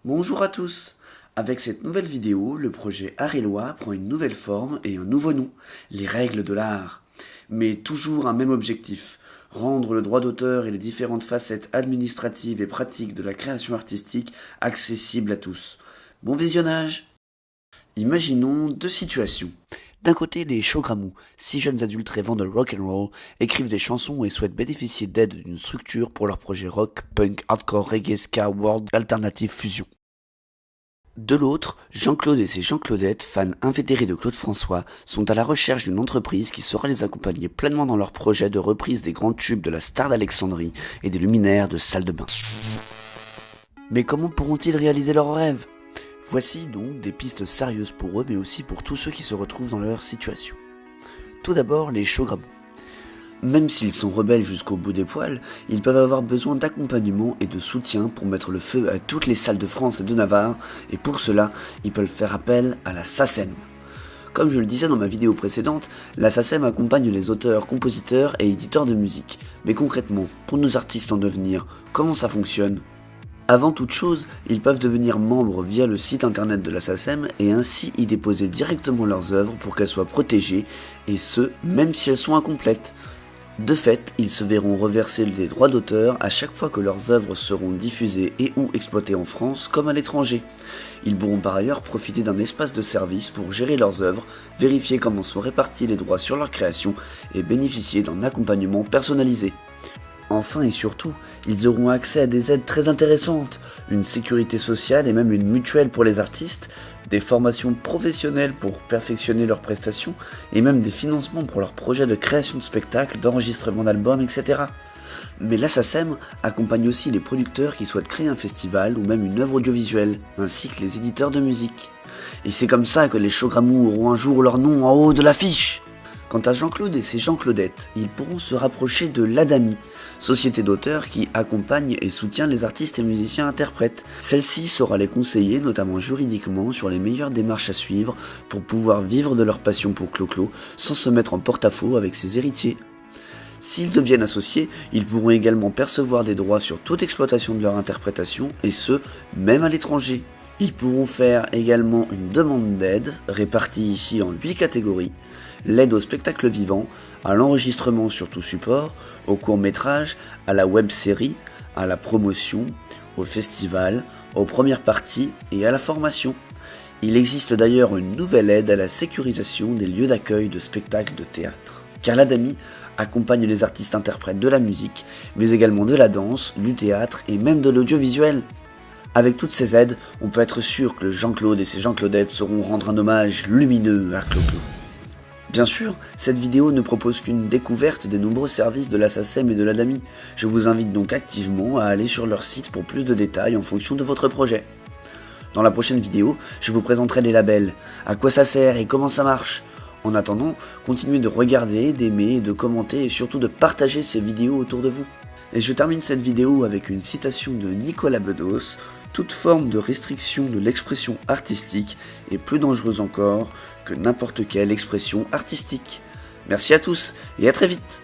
Bonjour à tous. Avec cette nouvelle vidéo, le projet Art et Loi prend une nouvelle forme et un nouveau nom, les règles de l'art. Mais toujours un même objectif, rendre le droit d'auteur et les différentes facettes administratives et pratiques de la création artistique accessibles à tous. Bon visionnage. Imaginons deux situations. D'un côté, les Shogramous, 6 jeunes adultes rêvant de rock'n'roll, écrivent des chansons et souhaitent bénéficier d'aide d'une structure pour leur projet rock, punk, hardcore, reggae, ska, world, alternative, fusion. De l'autre, Jean-Claude et ses Jean-Claudettes, fans invétérés de Claude François, sont à la recherche d'une entreprise qui saura les accompagner pleinement dans leur projet de reprise des grands tubes de la Star d'Alexandrie et des luminaires de salle de bain. Mais comment pourront-ils réaliser leurs rêves ? Voici donc des pistes sérieuses pour eux, mais aussi pour tous ceux qui se retrouvent dans leur situation. Tout d'abord, les Shogramous. Même s'ils sont rebelles jusqu'au bout des poils, ils peuvent avoir besoin d'accompagnement et de soutien pour mettre le feu à toutes les salles de France et de Navarre, et pour cela, ils peuvent faire appel à la SACEM. Comme je le disais dans ma vidéo précédente, la SACEM accompagne les auteurs, compositeurs et éditeurs de musique. Mais concrètement, pour nos artistes en devenir, comment ça fonctionne ? Avant toute chose, ils peuvent devenir membres via le site internet de la SACEM et ainsi y déposer directement leurs œuvres pour qu'elles soient protégées, et ce, même si elles sont incomplètes. De fait, ils se verront reverser des droits d'auteur à chaque fois que leurs œuvres seront diffusées et ou exploitées en France comme à l'étranger. Ils pourront par ailleurs profiter d'un espace de service pour gérer leurs œuvres, vérifier comment sont répartis les droits sur leur création et bénéficier d'un accompagnement personnalisé. Enfin et surtout, ils auront accès à des aides très intéressantes, une sécurité sociale et même une mutuelle pour les artistes, des formations professionnelles pour perfectionner leurs prestations et même des financements pour leurs projets de création de spectacles, d'enregistrement d'albums, etc. Mais la SACEM accompagne aussi les producteurs qui souhaitent créer un festival ou même une œuvre audiovisuelle, ainsi que les éditeurs de musique. Et c'est comme ça que les Shogramous auront un jour leur nom en haut de l'affiche. Quant à Jean-Claude et ses Jean-Claudettes, ils pourront se rapprocher de l'ADAMI, société d'auteurs qui accompagne et soutient les artistes et musiciens-interprètes. Celle-ci saura les conseiller, notamment juridiquement, sur les meilleures démarches à suivre pour pouvoir vivre de leur passion pour Clo-Clo sans se mettre en porte-à-faux avec ses héritiers. S'ils deviennent associés, ils pourront également percevoir des droits sur toute exploitation de leur interprétation, et ce, même à l'étranger. Ils pourront faire également une demande d'aide, répartie ici en 8 catégories. L'aide au spectacle vivant, à l'enregistrement sur tout support, au court-métrage, à la web-série, à la promotion, au festival, aux premières parties et à la formation. Il existe d'ailleurs une nouvelle aide à la sécurisation des lieux d'accueil de spectacles de théâtre. Car l'ADAMI accompagne les artistes interprètes de la musique, mais également de la danse, du théâtre et même de l'audiovisuel. Avec toutes ces aides, on peut être sûr que Jean-Claude et ses Jean-Claudettes sauront rendre un hommage lumineux à Clo-Clo. Bien sûr, cette vidéo ne propose qu'une découverte des nombreux services de la SACEM et de l'ADAMI. Je vous invite donc activement à aller sur leur site pour plus de détails en fonction de votre projet. Dans la prochaine vidéo, je vous présenterai les labels, à quoi ça sert et comment ça marche. En attendant, continuez de regarder, d'aimer, de commenter et surtout de partager ces vidéos autour de vous. Et je termine cette vidéo avec une citation de Nicolas Bedos. Toute forme de restriction de l'expression artistique est plus dangereuse encore que n'importe quelle expression artistique. Merci à tous et à très vite.